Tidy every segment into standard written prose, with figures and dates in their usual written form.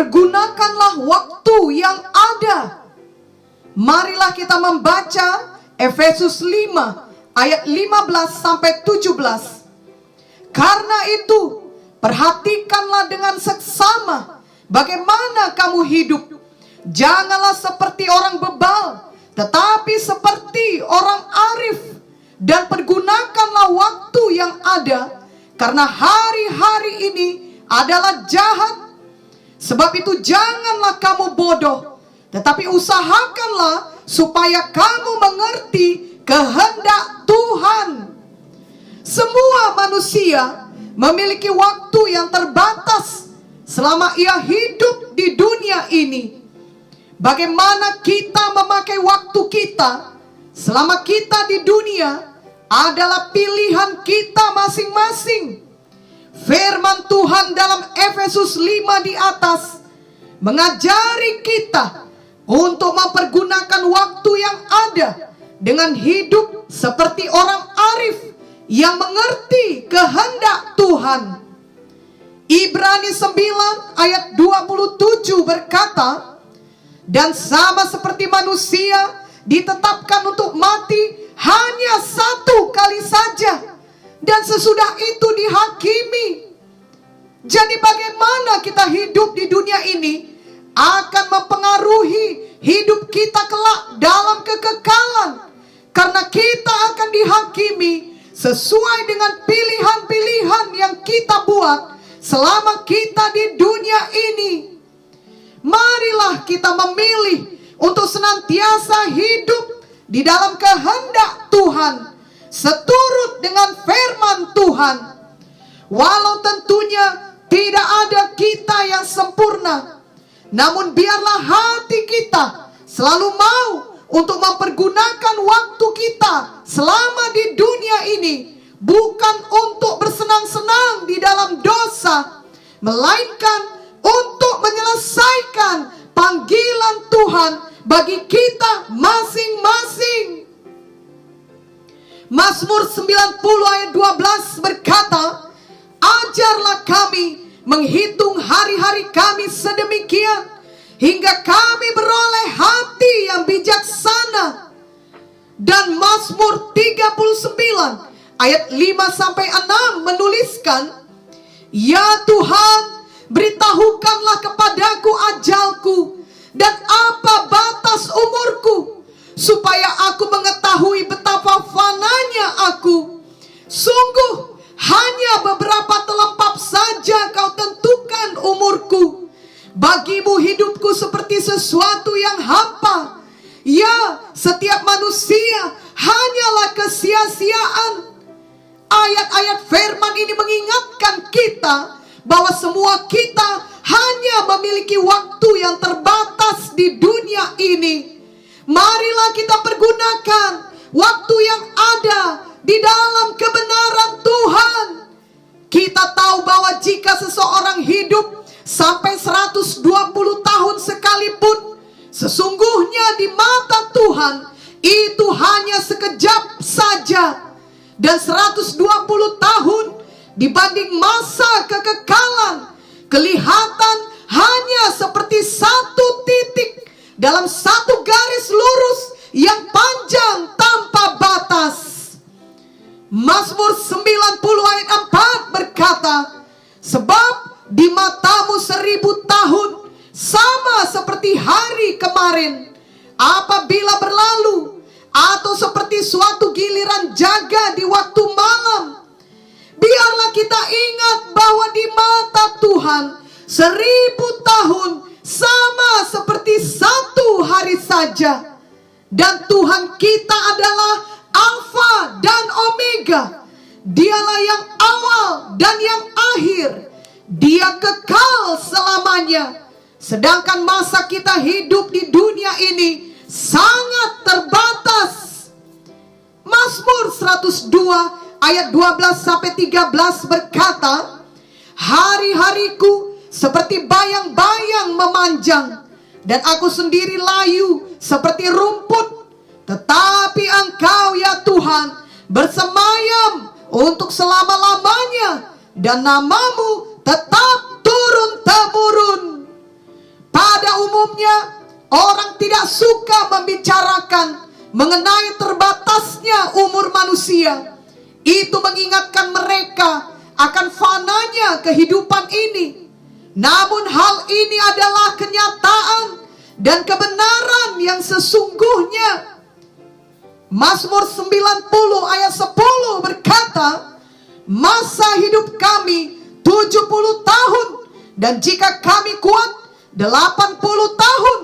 pergunakanlah waktu yang ada. Marilah kita membaca Efesus 5 ayat 15 sampai 17. Karena itu, perhatikanlah dengan seksama bagaimana kamu hidup. Janganlah seperti orang bebal, tetapi seperti orang arif. Dan pergunakanlah waktu yang ada, karena hari-hari ini adalah jahat. Sebab itu janganlah kamu bodoh, tetapi usahakanlah supaya kamu mengerti kehendak Tuhan. Semua manusia memiliki waktu yang terbatas selama ia hidup di dunia ini. Bagaimana kita memakai waktu kita selama kita di dunia adalah pilihan kita masing-masing. Firman Tuhan dalam Efesus 5 di atas mengajari kita untuk mempergunakan waktu yang ada dengan hidup seperti orang arif yang mengerti kehendak Tuhan. Ibrani 9 ayat 27 berkata, dan sama seperti manusia ditetapkan untuk mati hanya satu kali saja, dan sesudah itu dihakimi. Jadi bagaimana kita hidup di dunia ini akan mempengaruhi hidup kita kelak dalam kekekalan, karena kita akan dihakimi sesuai dengan pilihan-pilihan yang kita buat selama kita di dunia ini. Marilah kita memilih untuk senantiasa hidup di dalam kehendak Tuhan, seturut dengan firman Tuhan. Walau tentunya tidak ada kita yang sempurna, namun biarlah hati kita selalu mau untuk mempergunakan waktu kita selama di dunia ini, bukan untuk bersenang-senang di dalam dosa, melainkan untuk menyelesaikan panggilan Tuhan bagi kita masing-masing. Mazmur 90 ayat 12 berkata, ajarlah kami menghitung hari-hari kami sedemikian, hingga kami beroleh hati yang bijaksana. Dan Mazmur 39 ayat 5 sampai 6 menuliskan, ya Tuhan, beritahukanlah kepadaku ajalku dan apa batas umurku, supaya aku mengetahui betapa fananya aku. Sungguh hanya beberapa telempap saja kau tentukan umurku. Bagimu hidupku seperti sesuatu yang hampa. Ya, setiap manusia hanyalah kesia-siaan. Ayat-ayat firman ini mengingatkan kita bahwa semua kita hanya memiliki waktu yang terbatas di dunia ini. Marilah kita pergunakan waktu yang ada di dalam kebenaran Tuhan. Kita tahu bahwa jika seseorang hidup sampai 120 tahun sekalipun, sesungguhnya di mata Tuhan itu hanya sekejap saja. Dan 120 tahun dibanding masa kekekalan kelihatan hanya seperti satu titik dalam satu garis lurus yang panjang tanpa batas. Mazmur 90 ayat 4 berkata, sebab di matamu 1000 tahun sama seperti hari kemarin apabila berlalu, atau seperti suatu giliran jaga di waktu malam. Biarlah kita ingat bahwa di mata Tuhan 1000 tahun sama seperti satu hari saja. Dan Tuhan kita adalah Alfa dan Omega. Dialah yang awal dan yang akhir. Dia kekal selamanya. Sedangkan masa kita hidup di dunia ini sangat terbatas. Mazmur 102 ayat 12 sampai 13 berkata, hari-hariku seperti bayang-bayang memanjang, dan aku sendiri layu seperti rumput. Tetapi Engkau ya Tuhan bersemayam untuk selama-lamanya, dan namamu tetap turun-temurun. pada umumnya orang tidak suka membicarakan mengenai terbatasnya umur manusia. Itu mengingatkan mereka akan fananya kehidupan ini. Namun hal ini adalah kenyataan dan kebenaran yang sesungguhnya. Mazmur 90 ayat 10 berkata, masa hidup kami 70 tahun, dan jika kami kuat 80 tahun,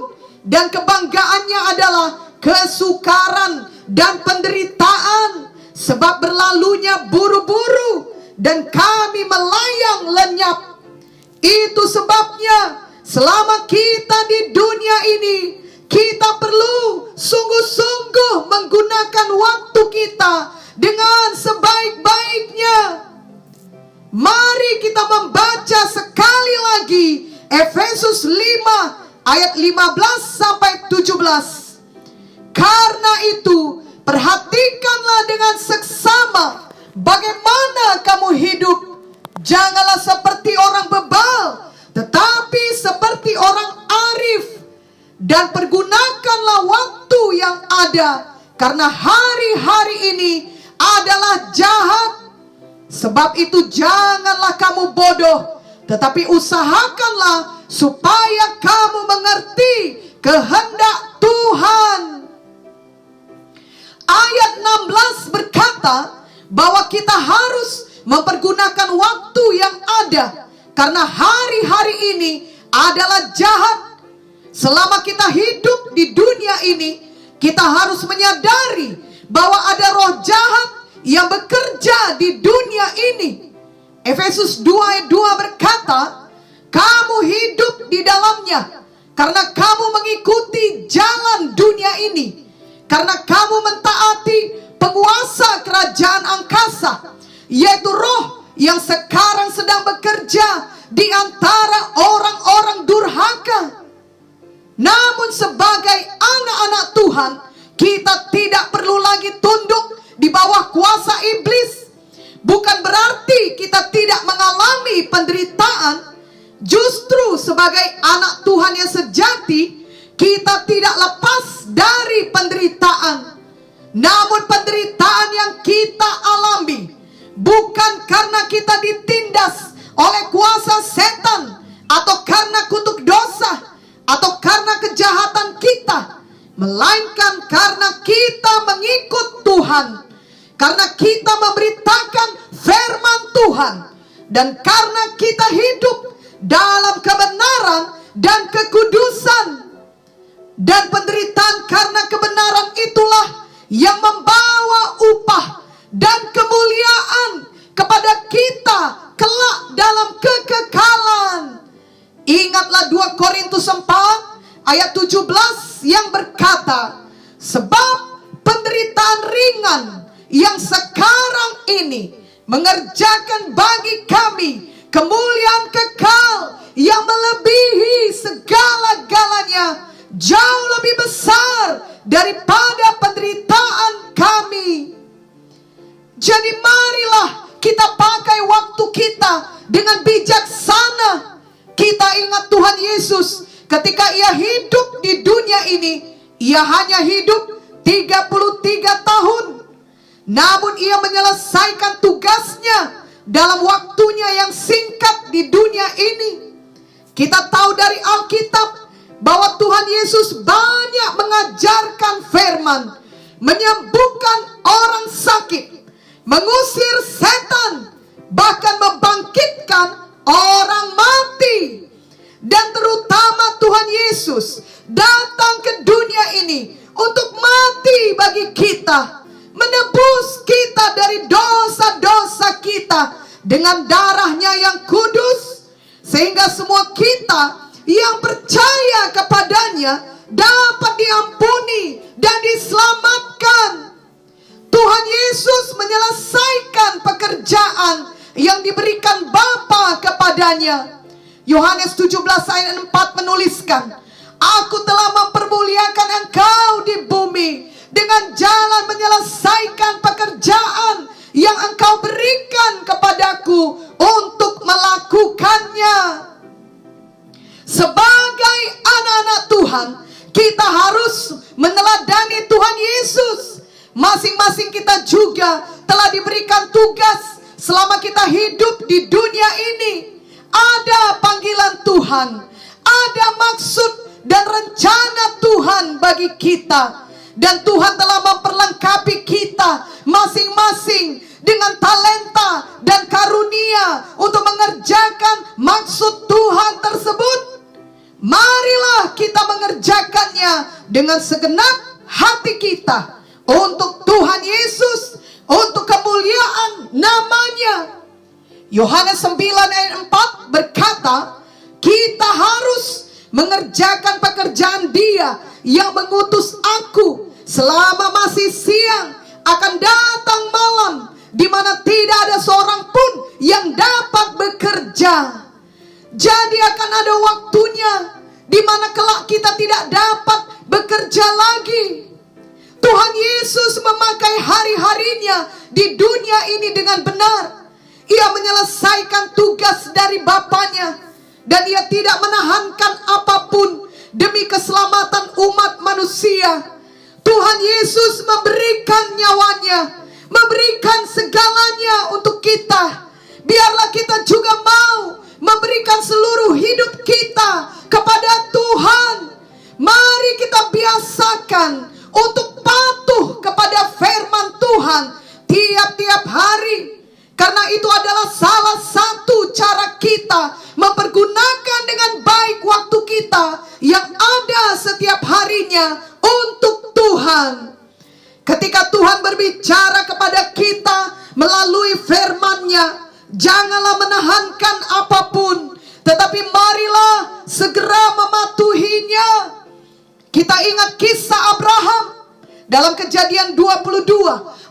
dan kebanggaannya adalah kesukaran dan penderitaan, sebab berlalunya buru-buru dan kami melayang lenyap. Itu sebabnya selama kita di dunia ini, kita perlu sungguh-sungguh menggunakan waktu kita dengan sebaik-baiknya. Mari kita membaca sekali lagi Efesus 5 ayat 15 sampai 17. Karena itu, perhatikanlah dengan seksama bagaimana kamu hidup. Janganlah seperti orang bebal, tetapi seperti orang arif. Dan pergunakanlah waktu yang ada, karena hari-hari ini adalah jahat. Sebab itu janganlah kamu bodoh, tetapi usahakanlah supaya kamu mengerti kehendak Tuhan. Ayat 16 berkata bahwa kita harus mempergunakan waktu yang ada, karena hari-hari ini adalah jahat. Selama kita hidup di dunia ini, kita harus menyadari bahwa ada roh jahat yang bekerja di dunia ini. Efesus 2 ayat 2 berkata, kamu hidup di dalamnya karena kamu mengikuti jalan dunia ini, karena kamu mentaati penguasa kerajaan angkasa, yaitu roh yang sekarang sedang bekerja di antara orang-orang durhaka. Namun sebagai anak-anak Tuhan, kita tidak perlu lagi tunduk di bawah kuasa iblis. Bukan berarti kita tidak mengalami penderitaan. Justru sebagai anak Tuhan yang sejati, kita tidak lepas dari penderitaan. Namun penderitaan yang kita alami bukan karena kita ditindas oleh kuasa setan, atau karena kutuk dosa, atau karena kejahatan kita, melainkan karena kita mengikut Tuhan, karena kita memberitakan firman Tuhan, dan karena kita hidup dalam kebenaran dan kekudusan. Dan penderitaan karena kebenaran itulah yang membawa upah dan kemuliaan kepada kita kelak dalam kekekalan. Ingatlah 2 Korintus 4 ayat 17 yang berkata, sebab penderitaan ringan yang sekarang ini mengerjakan bagi kami kemuliaan kekal yang melebihi segala-galanya, jauh lebih besar daripada penderitaan kami. Jadi marilah kita pakai waktu kita dengan bijaksana. Kita ingat Tuhan Yesus ketika ia hidup di dunia ini, ia hanya hidup 33 tahun. Namun ia menyelesaikan tugasnya dalam waktunya yang singkat di dunia ini. Kita tahu dari Alkitab bahwa Tuhan Yesus banyak mengajarkan firman, menyembuhkan orang sakit, mengusir setan, bahkan membangkitkan orang mati. Dan terutama Tuhan Yesus datang ke dunia ini untuk mati bagi kita, menebus kita dari dosa-dosa kita dengan darahnya yang kudus, sehingga semua kita yang percaya kepadanya dapat diampuni dan diselamatkan. Tuhan Yesus menyelesaikan pekerjaan yang diberikan Bapa kepadanya. Yohanes 17 ayat 4 menuliskan, aku telah mempermuliakan engkau di bumi dengan jalan menyelesaikan pekerjaan yang engkau berikan kepadaku untuk melakukannya. Sebagai anak juga telah diberikan tugas selama kita hidup di dunia ini. Ada panggilan Tuhan, ada maksud dan rencana Tuhan bagi kita. Dan Tuhan telah memperlengkapi kita masing-masing dengan talenta dan karunia untuk mengerjakan maksud Tuhan tersebut. Marilah kita mengerjakannya dengan segenap hati kita untuk Tuhan Yesus, untuk kemuliaan namanya. Yohanes 9 ayat 4 berkata, kita harus mengerjakan pekerjaan Dia yang mengutus aku. Selama masih siang akan datang malam di mana tidak ada seorang pun yang dapat bekerja. Jadi akan ada waktunya di mana kelak kita tidak dapat bekerja lagi. Tuhan Yesus memakai hari-harinya di dunia ini dengan benar. Ia menyelesaikan tugas dari Bapanya, dan Ia tidak menahankan apapun demi keselamatan umat manusia. Tuhan Yesus memberikan nyawanya, memberikan segalanya untuk kita. Biarlah kita juga mau memberikan seluruh hidup kita kepada Tuhan. Mari kita biasakan untuk patuh kepada firman Tuhan tiap-tiap hari. Karena itu adalah salah satu cara kita mempergunakan dengan baik waktu kita yang ada setiap harinya untuk Tuhan. Ketika Tuhan berbicara kepada kita melalui firman-Nya, janganlah menahankan apapun, tetapi marilah segera mematuhinya. Kita ingat kisah Abraham dalam Kejadian 22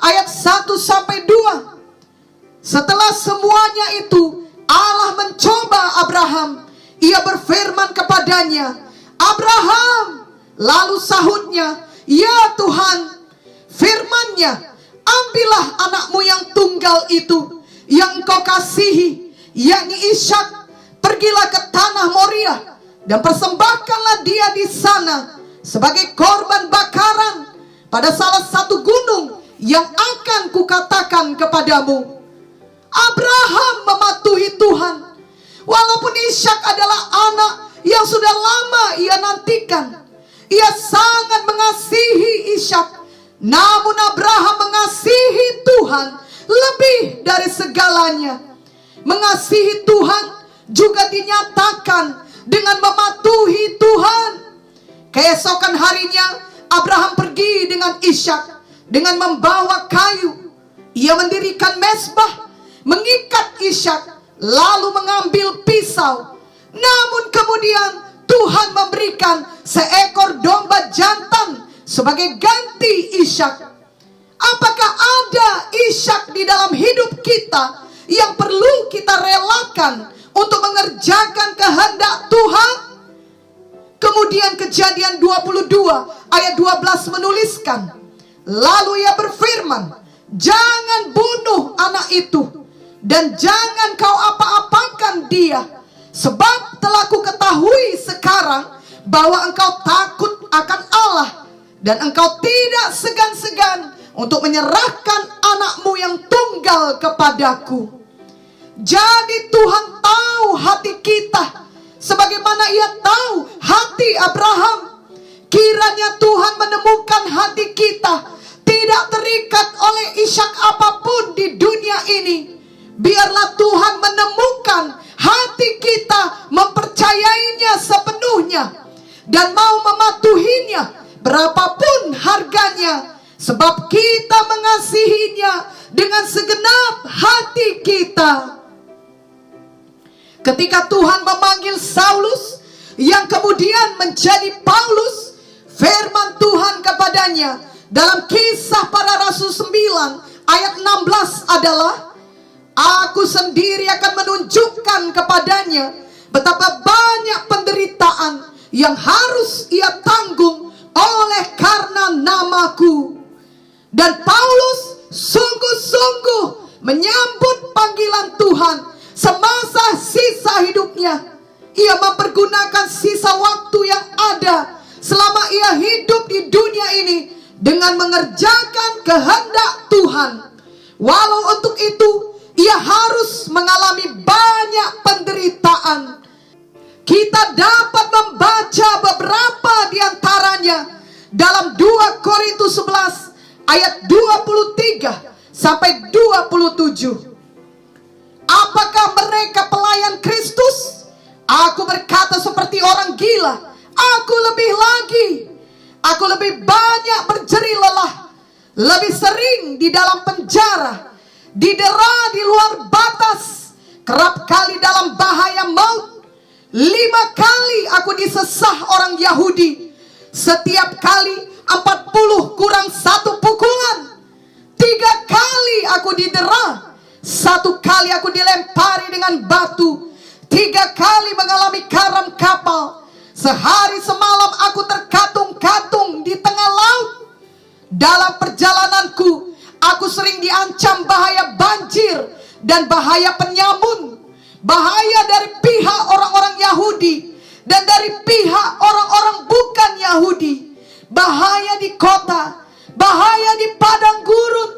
ayat 1 sampai 2. Setelah semuanya itu, Allah mencoba Abraham. Ia berfirman kepadanya, Abraham. Lalu sahutnya, ya Tuhan. Firman-Nya, ambillah anakmu yang tunggal itu, yang engkau kasihi, yakni Ishak. Pergilah ke tanah Moria dan persembahkanlah dia di sana sebagai korban bakaran pada salah satu gunung yang akan kukatakan kepadamu. Abraham mematuhi Tuhan. Walaupun Ishak adalah anak yang sudah lama ia nantikan. Ia sangat mengasihi Ishak. Namun Abraham mengasihi Tuhan lebih dari segalanya. Mengasihi Tuhan juga dinyatakan dengan mematuhi Tuhan. Keesokan harinya Abraham pergi dengan Ishak dengan membawa kayu. Ia mendirikan mezbah, mengikat Ishak, lalu mengambil pisau. Namun kemudian Tuhan memberikan seekor domba jantan sebagai ganti Ishak. Apakah ada Ishak di dalam hidup kita yang perlu kita relakan untuk mengerjakan kehendak Tuhan? Kemudian Kejadian 22 ayat 12 menuliskan, lalu ia berfirman, jangan bunuh anak itu, dan jangan kau apa-apakan dia, sebab telah kuketahui sekarang bahwa engkau takut akan Allah, dan engkau tidak segan-segan untuk menyerahkan anakmu yang tunggal kepadaku. Jadi Tuhan tahu hati kita, sebagaimana Ia tahu hati Abraham. Kiranya Tuhan menemukan hati kita tidak terikat oleh Ishak apapun di dunia ini. Biarlah Tuhan menemukan hati kita, mempercayainya sepenuhnya, dan mau mematuhinya berapapun harganya, sebab kita mengasihinya dengan segenap hati kita. Ketika Tuhan memanggil Saulus yang kemudian menjadi Paulus, firman Tuhan kepadanya dalam Kisah Para Rasul 9 ayat 16 adalah, aku sendiri akan menunjukkan kepadanya betapa banyak penderitaan yang harus ia tanggung oleh karena namaku. Dan Paulus sungguh-sungguh menyambut panggilan Tuhan semasa sisa hidupnya. Ia mempergunakan sisa waktu yang ada selama ia hidup di dunia ini dengan mengerjakan kehendak Tuhan. Walau untuk itu ia harus mengalami banyak penderitaan. Kita dapat membaca beberapa di antaranya dalam 2 Korintus 11 ayat 23 sampai 27. Apakah mereka pelayan Kristus? Aku berkata seperti orang gila. Aku lebih lagi. Aku lebih banyak berjerih lelah, lebih sering di dalam penjara, didera di luar batas, kerap kali dalam bahaya maut. 5 kali aku disesah orang Yahudi, setiap kali 40 kurang 1 pukulan. 3 kali aku didera, 1 kali aku dilempari dengan batu, 3 kali mengalami karam kapal. Sehari semalam aku terkatung-katung di tengah laut. Dalam perjalananku aku sering diancam bahaya banjir dan bahaya penyamun, bahaya dari pihak orang-orang Yahudi dan dari pihak orang-orang bukan Yahudi, bahaya di kota, bahaya di padang gurun,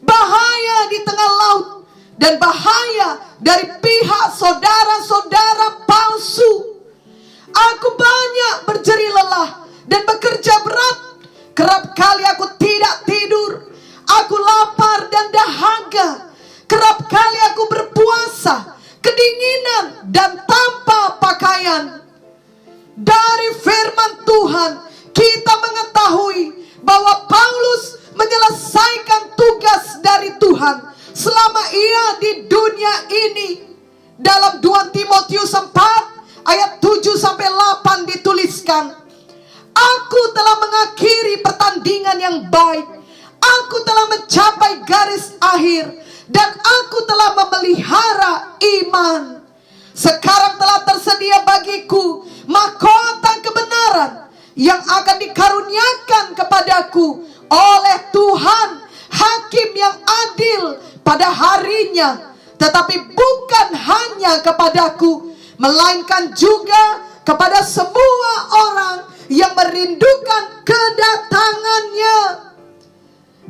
bahaya di tengah laut, dan bahaya dari pihak saudara-saudara palsu. Aku banyak berjerih lelah dan bekerja berat. Kerap kali aku tidak tidur. Aku lapar dan dahaga. Kerap kali aku berpuasa, kedinginan dan tanpa pakaian. Dari firman Tuhan kita mengetahui bahwa Paulus menyelesaikan tugas dari Tuhan selama ia di dunia ini. Dalam 2 Timotius 4 ayat 7 sampai 8 dituliskan, aku telah mengakhiri pertandingan yang baik, aku telah mencapai garis akhir, dan aku telah memelihara iman. Sekarang telah tersedia bagiku mahkota kebenaran yang akan dikaruniakan kepadaku oleh Tuhan, hakim yang adil pada harinya, tetapi bukan hanya kepadaku, melainkan juga kepada semua orang yang merindukan kedatangannya.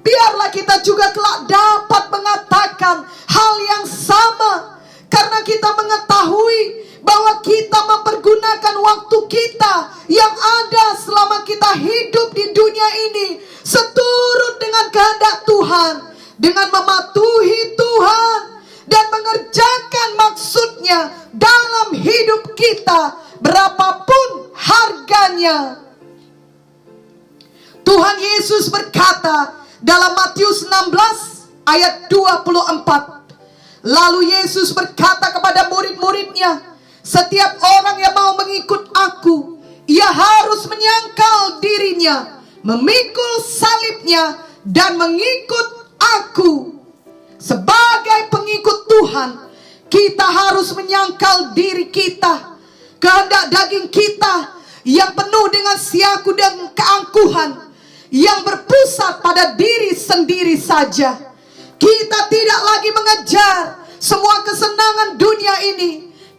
Biarlah kita juga kelak dapat mengatakan hal yang sama, karena kita mengetahui bahwa kita mempergunakan waktu kita yang ada selama kita hidup di dunia ini seturut dengan kehendak Tuhan, dengan mematuhi Tuhan dan mengerjakan maksudnya dalam hidup kita, berapapun harganya. Tuhan Yesus berkata dalam Matius 16 ayat 24, lalu Yesus berkata kepada murid-muridnya, setiap orang yang mau mengikut aku, ia harus menyangkal dirinya, memikul salibnya, dan mengikut aku. Sebagai pengikut Tuhan, kita harus menyangkal diri kita, kehendak daging kita yang penuh dengan siaku dan keangkuhan, yang berpusat pada diri sendiri saja. Kita tidak lagi mengejar semua kesenangan dunia ini,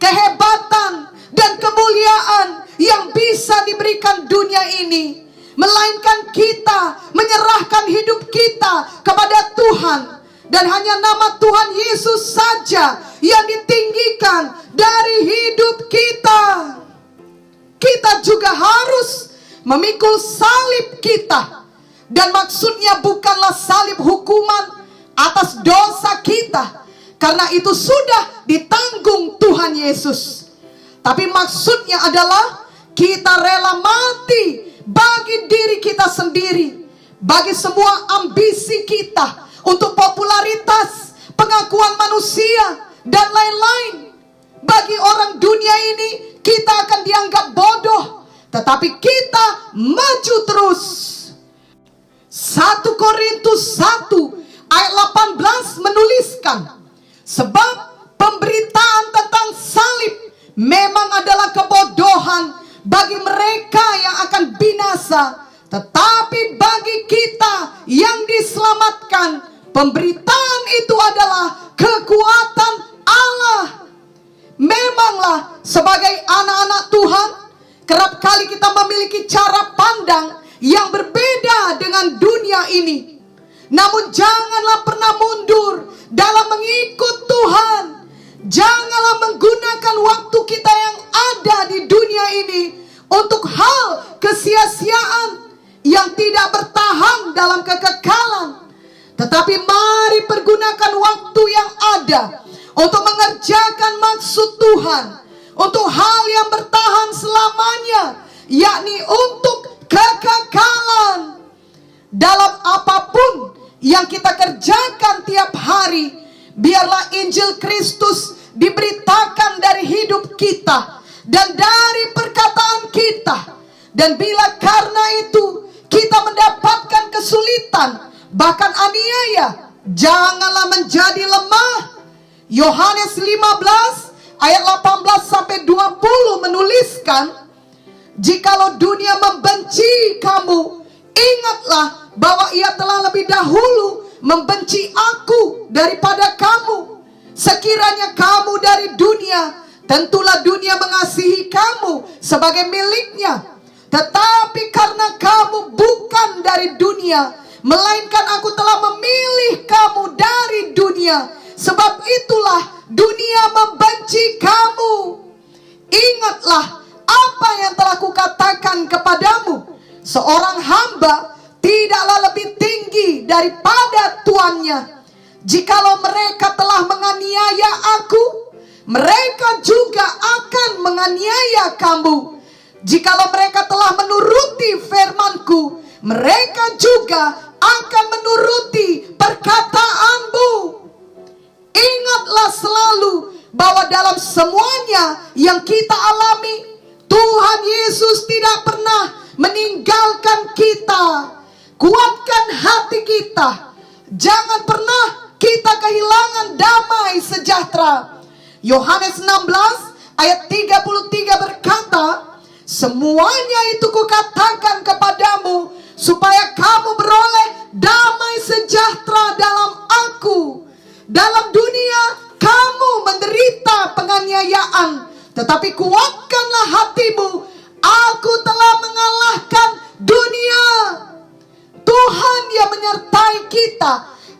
kehebatan dan kemuliaan yang bisa diberikan dunia ini, melainkan kita menyerahkan hidup kita kepada Tuhan. Dan hanya nama Tuhan Yesus saja yang ditinggikan dari hidup kita. Kita juga harus memikul salib kita. Dan maksudnya bukanlah salib hukuman atas dosa kita, karena itu sudah ditanggung Tuhan Yesus. Tapi maksudnya adalah kita rela mati bagi diri kita sendiri, bagi semua ambisi kita, untuk popularitas, pengakuan manusia, dan lain-lain. Bagi orang dunia ini, kita akan dianggap bodoh, tetapi kita maju terus. 1 Korintus 1 ayat 18 menuliskan, sebab pemberitaan tentang salib memang adalah kebodohan bagi mereka yang akan binasa, tetapi bagi kita yang diselamatkan, pemberitaan itu adalah kekuatan Allah. Memanglah sebagai anak-anak Tuhan, kerap kali kita memiliki cara pandang yang berbeda dengan dunia ini. Namun janganlah pernah mundur dalam mengikut Tuhan. Janganlah menggunakan waktu kita yang ada di dunia ini untuk hal kesia-siaan yang tidak bertahan dalam kekekalan. Tetapi mari pergunakan waktu yang ada untuk mengerjakan maksud Tuhan, untuk hal yang bertahan selamanya, yakni untuk kekekalan. Dalam apapun yang kita kerjakan tiap hari, biarlah Injil Kristus diberitakan dari hidup kita dan dari perkataan kita. Dan bila karena itu kita mendapatkan kesulitan, bahkan aniaya, janganlah menjadi lemah. Yohanes 15 ayat 18 sampai 20 menuliskan, jikalau dunia membenci kamu, ingatlah bahwa ia telah lebih dahulu membenci aku daripada kamu. Sekiranya kamu dari dunia, tentulah dunia mengasihi kamu sebagai miliknya. Tetapi karena kamu bukan dari dunia, melainkan aku telah memilih kamu dari dunia, sebab itulah dunia membenci kamu. Ingatlah apa yang telah kukatakan kepadamu, seorang hamba tidaklah lebih tinggi daripada tuannya. Jikalau mereka telah menganiaya aku, mereka juga akan menganiaya kamu. Jikalau mereka telah menuruti firmanku, mereka juga akan menuruti perkataanmu. Ingatlah selalu bahwa dalam semuanya yang kita alami, Tuhan Yesus tidak pernah meninggalkan kita. Kuatkan hati kita. Jangan pernah kita kehilangan damai sejahtera. Yohanes 16 ayat 33 berkata, semuanya itu kukatakan kepadamu, supaya kamu beroleh damai sejahtera dalam aku. Dalam dunia kamu menderita penganiayaan, tetapi kuatkanlah hatimu, aku telah mengalahkan dunia. Tuhan yang menyertai kita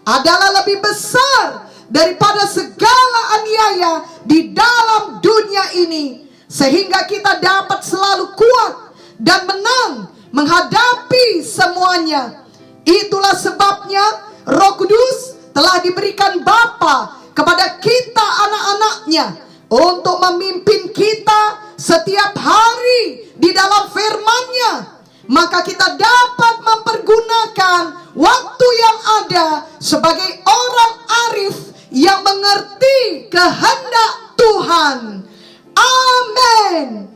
adalah lebih besar daripada segala aniaya di dalam dunia ini, sehingga kita dapat selalu kuat dan menang menghadapi semuanya. Itulah sebabnya Roh Kudus telah diberikan Bapa kepada kita anak-anaknya untuk memimpin kita setiap hari di dalam firman-Nya. Maka kita dapat mempergunakan waktu yang ada sebagai orang arif yang mengerti kehendak Tuhan. Amin.